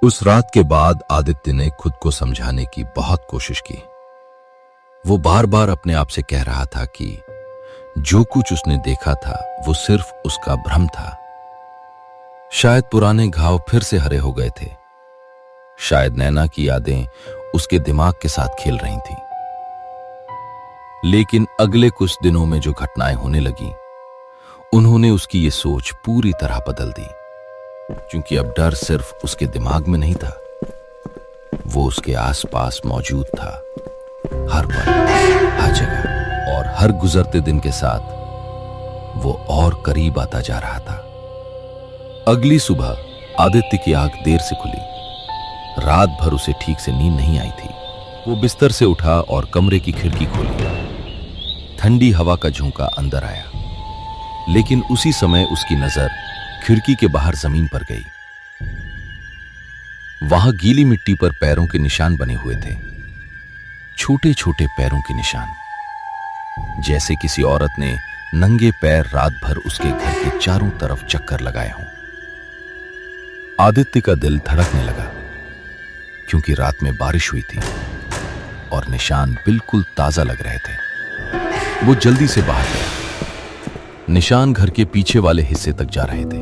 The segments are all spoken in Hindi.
उस रात के बाद आदित्य ने खुद को समझाने की बहुत कोशिश की। वो बार बार अपने आप से कह रहा था कि जो कुछ उसने देखा था वो सिर्फ उसका भ्रम था। शायद पुराने घाव फिर से हरे हो गए थे। शायद नैना की यादें उसके दिमाग के साथ खेल रही थीं। लेकिन अगले कुछ दिनों में जो घटनाएं होने लगी, उन्होंने उसकी ये सोच पूरी तरह बदल दी। क्योंकि अब डर सिर्फ उसके दिमाग में नहीं था, वो उसके आसपास मौजूद था, हर पल, हर जगह। और हर गुजरते दिन के साथ वो और करीब आता जा रहा था। अगली सुबह आदित्य की आंख देर से खुली। रात भर उसे ठीक से नींद नहीं आई थी। वो बिस्तर से उठा और कमरे की खिड़की खोली। ठंडी हवा का झोंका अंदर आया, लेकिन उसी समय उसकी नजर खिड़की के बाहर जमीन पर गई। वहां गीली मिट्टी पर पैरों के निशान बने हुए थे, छोटे छोटे पैरों के निशान, जैसे किसी औरत ने नंगे पैर रात भर उसके घर के चारों तरफ चक्कर लगाए हों। आदित्य का दिल धड़कने लगा, क्योंकि रात में बारिश हुई थी और निशान बिल्कुल ताजा लग रहे थे। वो जल्दी से बाहर गया। निशान घर के पीछे वाले हिस्से तक जा रहे थे,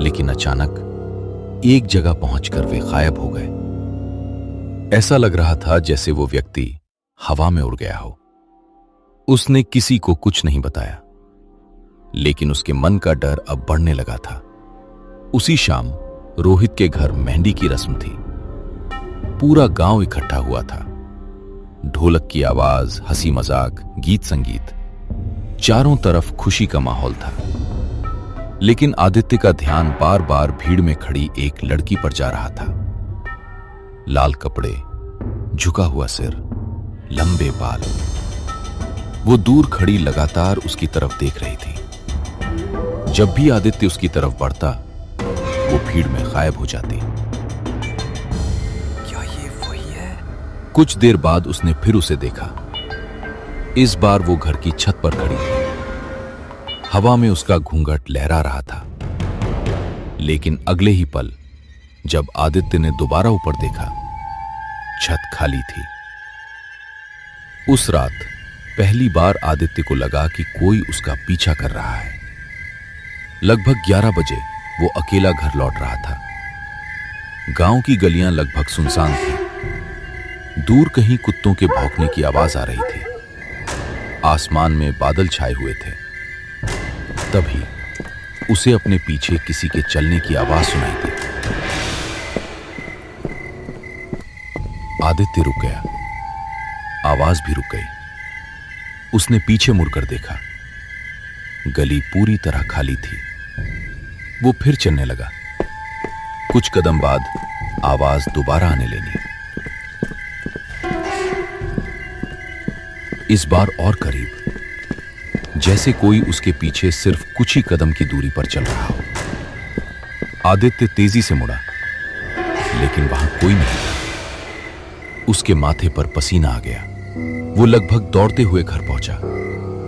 लेकिन अचानक एक जगह पहुंचकर वे गायब हो गए। ऐसा लग रहा था जैसे वो व्यक्ति हवा में उड़ गया हो। उसने किसी को कुछ नहीं बताया, लेकिन उसके मन का डर अब बढ़ने लगा था। उसी शाम रोहित के घर मेहंदी की रस्म थी। पूरा गांव इकट्ठा हुआ था। ढोलक की आवाज, हंसी मजाक, गीत संगीत, चारों तरफ खुशी का माहौल था। लेकिन आदित्य का ध्यान बार बार भीड़ में खड़ी एक लड़की पर जा रहा था। लाल कपड़े, झुका हुआ सिर, लंबे बाल। वो दूर खड़ी लगातार उसकी तरफ देख रही थी। जब भी आदित्य उसकी तरफ बढ़ता, वो भीड़ में गायब हो जाती। क्या ये वही है? कुछ देर बाद उसने फिर उसे देखा। इस बार वो घर की छत पर खड़ी थी। हवा में उसका घूंघट लहरा रहा था। लेकिन अगले ही पल जब आदित्य ने दोबारा ऊपर देखा, छत खाली थी। उस रात पहली बार आदित्य को लगा कि कोई उसका पीछा कर रहा है। लगभग 11 बजे वो अकेला घर लौट रहा था। गांव की गलियां लगभग सुनसान थी। दूर कहीं कुत्तों के भौंकने की आवाज आ रही थी। आसमान में बादल छाए हुए थे। तभी उसे अपने पीछे किसी के चलने की आवाज सुनाई दी। आदित्य रुक गया। आवाज भी रुक गई। उसने पीछे मुड़कर देखा। गली पूरी तरह खाली थी। वो फिर चलने लगा। कुछ कदम बाद आवाज दोबारा आने लगी। इस बार और करीब, जैसे कोई उसके पीछे सिर्फ कुछ ही कदम की दूरी पर चल रहा हो। आदित्य तेजी से मुड़ा, लेकिन वहां कोई नहीं था। उसके माथे पर पसीना आ गया। वो लगभग दौड़ते हुए घर पहुंचा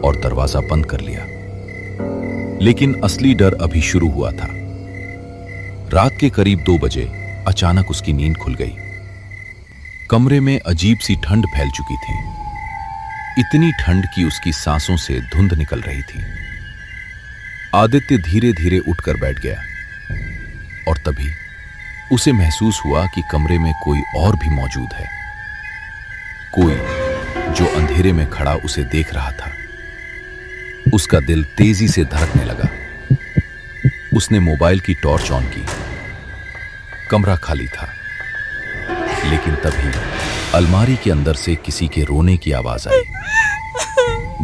और दरवाजा बंद कर लिया। लेकिन असली डर अभी शुरू हुआ था। रात के करीब 2 बजे अचानक उसकी नींद खुल गई। कमरे में अजीब सी ठंड फैल चुकी थी। इतनी ठंड कि उसकी सांसों से धुंध निकल रही थी। आदित्य धीरे धीरे उठकर बैठ गया और तभी उसे महसूस हुआ कि कमरे में कोई और भी मौजूद है। कोई जो अंधेरे में खड़ा उसे देख रहा था। उसका दिल तेजी से धड़कने लगा। उसने मोबाइल की टॉर्च ऑन की। कमरा खाली था, लेकिन तभी अलमारी के अंदर से किसी के रोने की आवाज आई।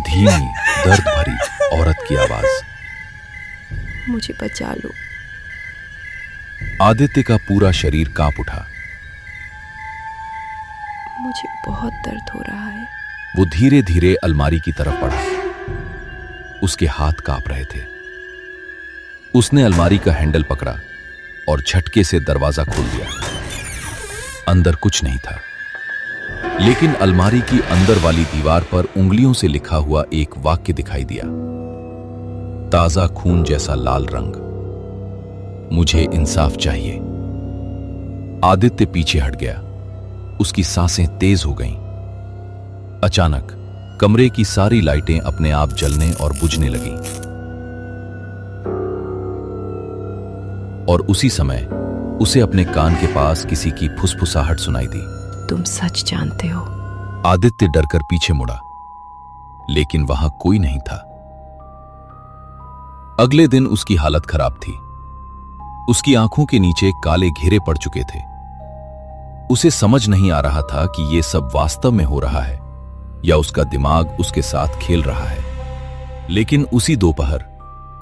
धीमी, दर्द भरी औरत की आवाज। मुझे बचा लो। आदित्य का पूरा शरीर कांप उठा। मुझे बहुत दर्द हो रहा है। वो धीरे धीरे अलमारी की तरफ बढ़ा। उसके हाथ कांप रहे थे। उसने अलमारी का हैंडल पकड़ा और झटके से दरवाजा खोल दिया। अंदर कुछ नहीं था, लेकिन अलमारी की अंदर वाली दीवार पर उंगलियों से लिखा हुआ एक वाक्य दिखाई दिया। ताजा खून जैसा लाल रंग, मुझे इंसाफ चाहिए। आदित्य पीछे हट गया। उसकी सांसें तेज हो गईं। अचानक कमरे की सारी लाइटें अपने आप जलने और बुझने लगीं। और उसी समय उसे अपने कान के पास किसी की फुसफुसाहट सुनाई दी। तुम सच जानते हो? आदित्य डरकर पीछे मुड़ा, लेकिन वहां कोई नहीं था। अगले दिन उसकी हालत खराब थी। उसकी आंखों के नीचे काले घेरे पड़ चुके थे। उसे समझ नहीं आ रहा था कि यह सब वास्तव में हो रहा है या उसका दिमाग उसके साथ खेल रहा है। लेकिन उसी दोपहर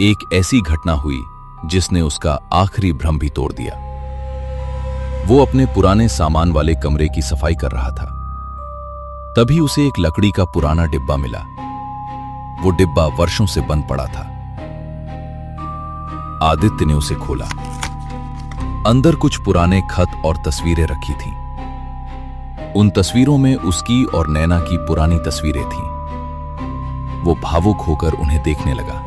एक ऐसी घटना हुई जिसने उसका आखिरी भ्रम भी तोड़ दिया। वो अपने पुराने सामान वाले कमरे की सफाई कर रहा था। तभी उसे एक लकड़ी का पुराना डिब्बा मिला। वो डिब्बा वर्षों से बंद पड़ा था। आदित्य ने उसे खोला। अंदर कुछ पुराने खत और तस्वीरें रखी थीं। उन तस्वीरों में उसकी और नैना की पुरानी तस्वीरें थीं। वो भावुक होकर उन्हें देखने लगा।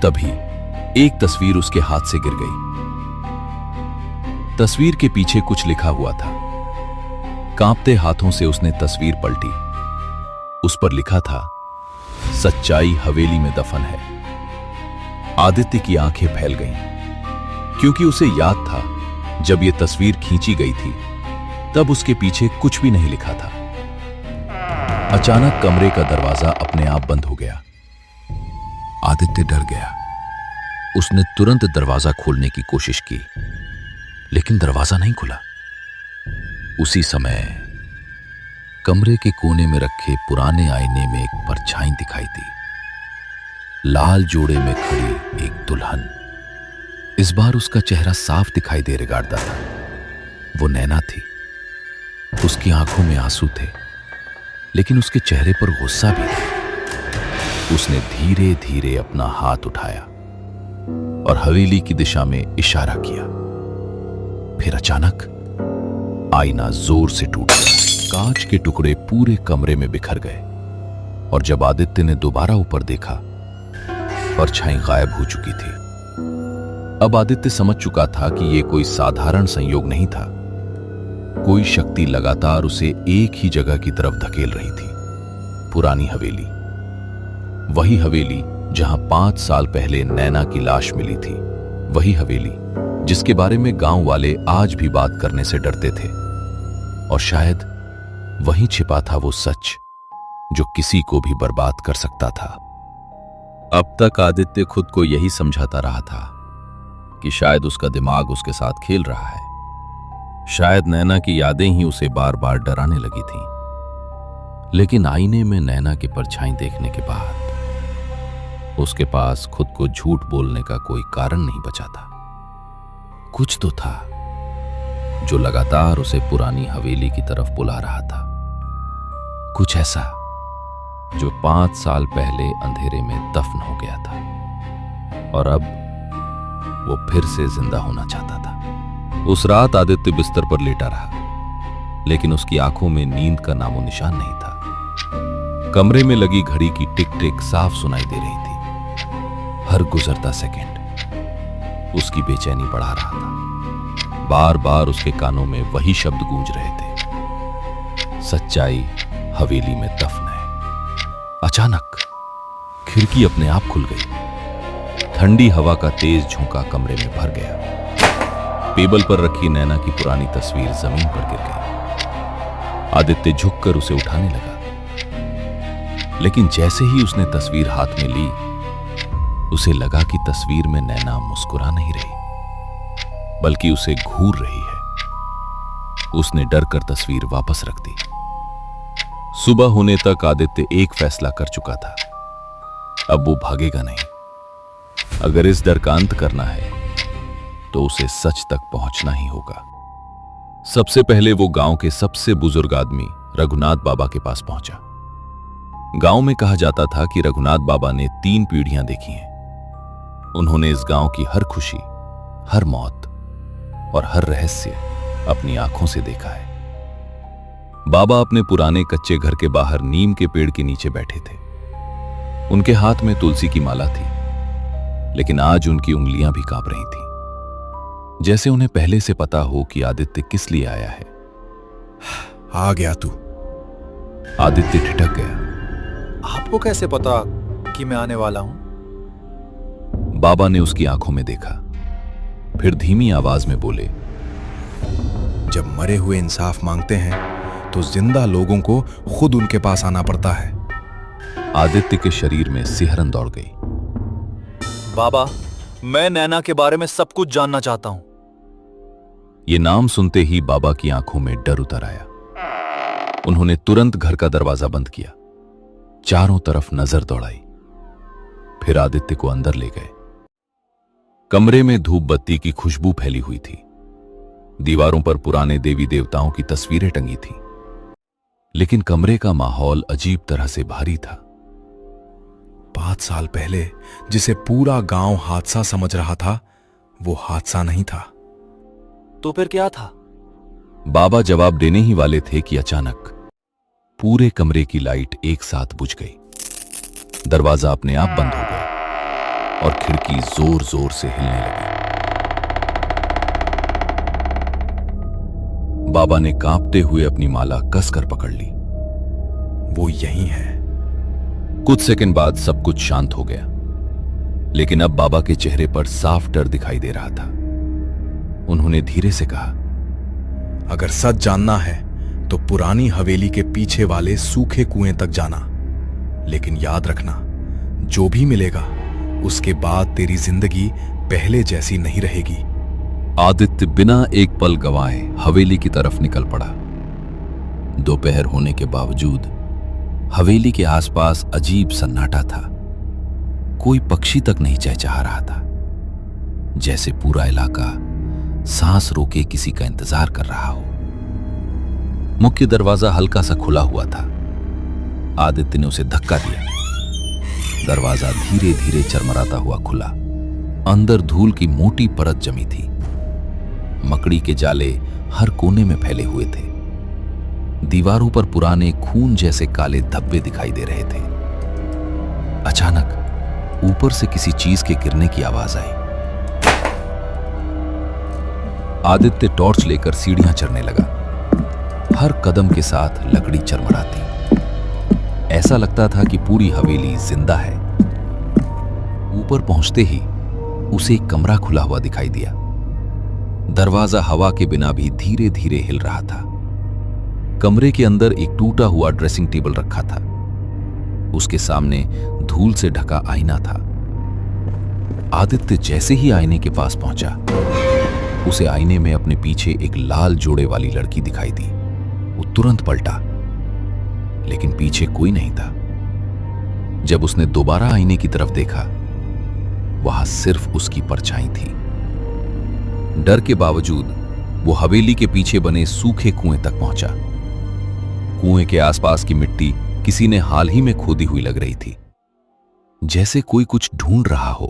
तभी एक तस्वीर उसके हाथ से गिर गई। तस्वीर के पीछे कुछ लिखा हुआ था। कांपते हाथों से उसने तस्वीर पलटी। उस पर लिखा था, सच्चाई हवेली में दफन है। आदित्य की आंखें फैल गईं, क्योंकि उसे याद था जब यह तस्वीर खींची गई थी तब उसके पीछे कुछ भी नहीं लिखा था। अचानक कमरे का दरवाजा अपने आप बंद हो गया। आदित्य डर गया। उसने तुरंत दरवाजा खोलने की कोशिश की, लेकिन दरवाजा नहीं खुला। उसी समय कमरे के कोने में रखे पुराने आईने में एक परछाई दिखाई दी। लाल जोड़े में खड़ी एक दुल्हन। इस बार उसका चेहरा साफ दिखाई दे रिगारता था। वो नैना थी। उसकी आंखों में आंसू थे, लेकिन उसके चेहरे पर गुस्सा भी था। उसने धीरे धीरे अपना हाथ उठाया और हवेली की दिशा में इशारा किया। फिर अचानक आईना जोर से टूट गया। कांच के टुकड़े पूरे कमरे में बिखर गए और जब आदित्य ने दोबारा ऊपर देखा, परछाई गायब हो चुकी थी। अब आदित्य समझ चुका था कि यह कोई साधारण संयोग नहीं था। कोई शक्ति लगातार उसे एक ही जगह की तरफ धकेल रही थी। पुरानी हवेली, वही हवेली जहां 5 साल पहले नैना की लाश मिली थी। वही हवेली जिसके बारे में गांव वाले आज भी बात करने से डरते थे। और शायद वहीं छिपा था वो सच जो किसी को भी बर्बाद कर सकता था। अब तक आदित्य खुद को यही समझाता रहा था कि शायद उसका दिमाग उसके साथ खेल रहा है। शायद नैना की यादें ही उसे बार बार डराने लगी थीं। लेकिन आईने में नैना की परछाई देखने के बाद उसके पास खुद को झूठ बोलने का कोई कारण नहीं बचा था। कुछ तो था जो लगातार उसे पुरानी हवेली की तरफ बुला रहा था। कुछ ऐसा जो 5 साल पहले अंधेरे में दफन हो गया था और अब वो फिर से जिंदा होना चाहता था। उस रात आदित्य बिस्तर पर लेटा रहा, लेकिन उसकी आंखों में नींद का नामो निशान नहीं था। कमरे में लगी घड़ी की टिक टिक साफ सुनाई दे रही थी। हर गुजरता सेकंड उसकी बेचैनी बढ़ा रहा था। बार बार उसके कानों में वही शब्द गूंज रहे थे, सच्चाई हवेली में दफन है। अचानक खिड़की अपने आप खुल गई। ठंडी हवा का तेज झोंका कमरे में भर गया। टेबल पर रखी नैना की पुरानी तस्वीर जमीन पर गिर गई। आदित्य झुककर उसे उठाने लगा, लेकिन जैसे ही उसने तस्वीर हाथ में ली, उसे लगा कि तस्वीर में नैना मुस्कुरा नहीं रही, बल्कि उसे घूर रही है। उसने डर कर तस्वीर वापस रख दी। सुबह होने तक आदित्य एक फैसला कर चुका था, अब वो भागेगा नहीं। अगर इस डर का अंत करना है तो उसे सच तक पहुंचना ही होगा। सबसे पहले वो गांव के सबसे बुजुर्ग आदमी रघुनाथ बाबा के पास पहुंचा। गांव में कहा जाता था कि रघुनाथ बाबा ने 3 पीढ़ियां देखी हैं। उन्होंने इस गांव की हर खुशी, हर मौत और हर रहस्य अपनी आंखों से देखा है। बाबा अपने पुराने कच्चे घर के बाहर नीम के पेड़ के नीचे बैठे थे। उनके हाथ में तुलसी की माला थी, लेकिन आज उनकी उंगलियां भी कांप रही थीं। जैसे उन्हें पहले से पता हो कि आदित्य किस लिए आया है। आ गया तू। आदित्य ठिठक गया। आपको कैसे पता कि मैं आने वाला हूं? बाबा ने उसकी आंखों में देखा, फिर धीमी आवाज में बोले, जब मरे हुए इंसाफ मांगते हैं तो जिंदा लोगों को खुद उनके पास आना पड़ता है। आदित्य के शरीर में सिहरन दौड़ गई। बाबा, मैं नैना के बारे में सब कुछ जानना चाहता हूं। ये नाम सुनते ही बाबा की आंखों में डर उतर आया। उन्होंने तुरंत घर का दरवाजा बंद किया, चारों तरफ नजर दौड़ाई, फिर आदित्य को अंदर ले गए। कमरे में धूप बत्ती की खुशबू फैली हुई थी। दीवारों पर पुराने देवी देवताओं की तस्वीरें टंगी थीं, लेकिन कमरे का माहौल अजीब तरह से भारी था। 5 साल पहले जिसे पूरा गांव हादसा समझ रहा था, वो हादसा नहीं था। तो फिर क्या था? बाबा जवाब देने ही वाले थे कि अचानक पूरे कमरे की लाइट एक साथ बुझ गई। दरवाजा अपने आप बंद हो गया और खिड़की जोर जोर से हिलने लगी। बाबा ने कांपते हुए अपनी माला कसकर पकड़ ली। वो यही है। कुछ सेकंड बाद सब कुछ शांत हो गया, लेकिन अब बाबा के चेहरे पर साफ डर दिखाई दे रहा था। उन्होंने धीरे से कहा, अगर सच जानना है तो पुरानी हवेली के पीछे वाले सूखे कुएं तक जाना, लेकिन याद रखना, जो भी मिलेगा उसके बाद तेरी जिंदगी पहले जैसी नहीं रहेगी। आदित्य बिना एक पल गंवाए हवेली की तरफ निकल पड़ा। दोपहर होने के बावजूद हवेली के आसपास अजीब सन्नाटा था। कोई पक्षी तक नहीं चहचहा रहा था, जैसे पूरा इलाका सांस रोके किसी का इंतजार कर रहा हो। मुख्य दरवाजा हल्का सा खुला हुआ था। आदित्य ने उसे धक्का दिया। दरवाजा धीरे धीरे चरमराता हुआ खुला। अंदर धूल की मोटी परत जमी थी। मकड़ी के जाले हर कोने में फैले हुए थे। दीवारों पर पुराने खून जैसे काले धब्बे दिखाई दे रहे थे। अचानक ऊपर से किसी चीज के गिरने की आवाज आई। आदित्य टॉर्च लेकर सीढ़ियां चढ़ने लगा। हर कदम के साथ लकड़ी चरमराती। ऐसा लगता था कि पूरी हवेली जिंदा है। ऊपर पहुंचते ही उसे एक कमरा खुला हुआ दिखाई दिया। दरवाजा हवा के बिना भी धीरे धीरे हिल रहा था। कमरे के अंदर एक टूटा हुआ ड्रेसिंग टेबल रखा था। उसके सामने धूल से ढका आईना था। आदित्य जैसे ही आईने के पास पहुंचा, उसे आईने में अपने पीछे एक लाल जोड़े वाली लड़की दिखाई दी। वो तुरंत पलटा, लेकिन पीछे कोई नहीं था। जब उसने दोबारा आईने की तरफ देखा, वहां सिर्फ उसकी परछाई थी। डर के बावजूद वो हवेली के पीछे बने सूखे कुएं तक पहुंचा। कुएं के आसपास की मिट्टी किसी ने हाल ही में खोदी हुई लग रही थी, जैसे कोई कुछ ढूंढ रहा हो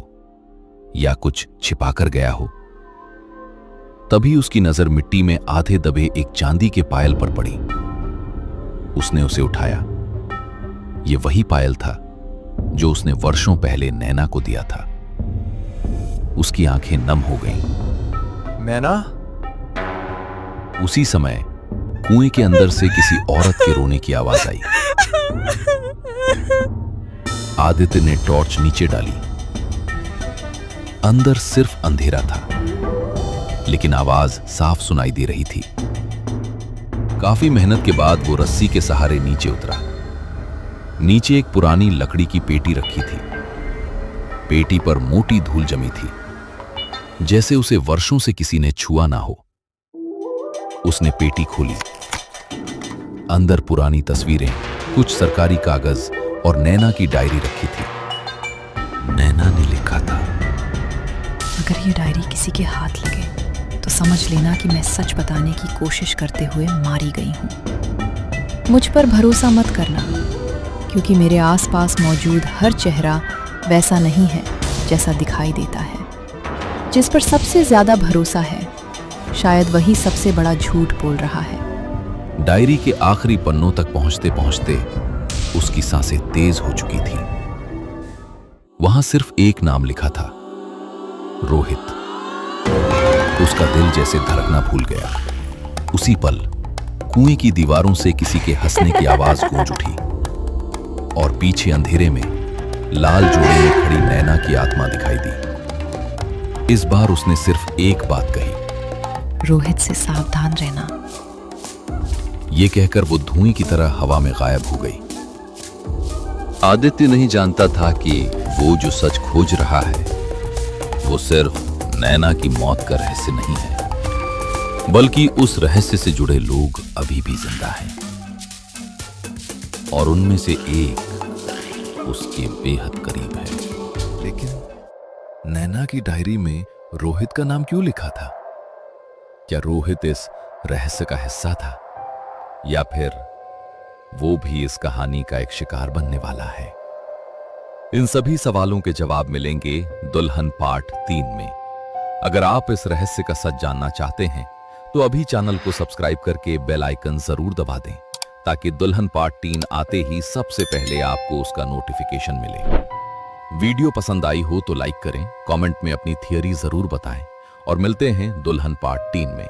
या कुछ छिपाकर गया हो। तभी उसकी नजर मिट्टी में आधे दबे एक चांदी के पायल पर पड़ी। उसने उसे उठाया। यह वही पायल था जो उसने वर्षों पहले नैना को दिया था। उसकी आंखें नम हो गईं। नैना? उसी समय कुएं के अंदर से किसी औरत के रोने की आवाज आई। आदित्य ने टॉर्च नीचे डाली। अंदर सिर्फ अंधेरा था, लेकिन आवाज साफ सुनाई दे रही थी। काफी मेहनत के बाद वो रस्सी के सहारे नीचे उतरा। नीचे एक पुरानी लकड़ी की पेटी रखी थी। पेटी पर मोटी धूल जमी थी, जैसे उसे वर्षों से किसी ने छुआ ना हो। उसने पेटी खोली। अंदर पुरानी तस्वीरें, कुछ सरकारी कागज और नैना की डायरी रखी थी। नैना ने लिखा था, अगर ये डायरी किसी के हाथ लगे तो समझ लेना कि मैं सच बताने की कोशिश करते हुए मारी गई हूँ। मुझ पर भरोसा मत करना, क्योंकि मेरे आसपास मौजूद हर चेहरा वैसा नहीं है जैसा दिखाई देता है। जिस पर सबसे ज्यादा भरोसा है, शायद वही सबसे बड़ा झूठ बोल रहा है। डायरी के आखिरी पन्नों तक पहुंचते पहुंचते उसकी सांसें तेज हो चुकी थी। वहां सिर्फ एक नाम लिखा था, रोहित। उसका दिल जैसे धड़कना भूल गया। उसी पल कुएं की दीवारों से किसी के हंसने की आवाज गूंज उठी और पीछे अंधेरे में लाल जोड़े में खड़ी नैना की आत्मा दिखाई दी। इस बार उसने सिर्फ एक बात कही, रोहित से सावधान रहना। ये कहकर वो धुएं की तरह हवा में गायब हो गई। आदित्य नहीं जानता था कि वो जो सच खोज रहा है वो सिर्फ नैना की मौत का रहस्य नहीं है, बल्कि उस रहस्य से जुड़े लोग अभी भी जिंदा हैं और उनमें से एक उसके बेहद करीब है। लेकिन नैना की डायरी में रोहित का नाम क्यों लिखा था? क्या रोहित इस रहस्य का हिस्सा था या फिर वो भी इस कहानी का एक शिकार बनने वाला है? इन सभी सवालों के जवाब मिलेंगे दुल्हन पार्ट 3 में। अगर आप इस रहस्य का सच जानना चाहते हैं तो अभी चैनल को सब्सक्राइब करके बेल आइकन जरूर दबा दें ताकि दुल्हन पार्ट 3 आते ही सबसे पहले आपको उसका नोटिफिकेशन मिले। वीडियो पसंद आई हो तो लाइक करें, कमेंट में अपनी थियरी जरूर बताएं और मिलते हैं दुल्हन पार्ट 3 में।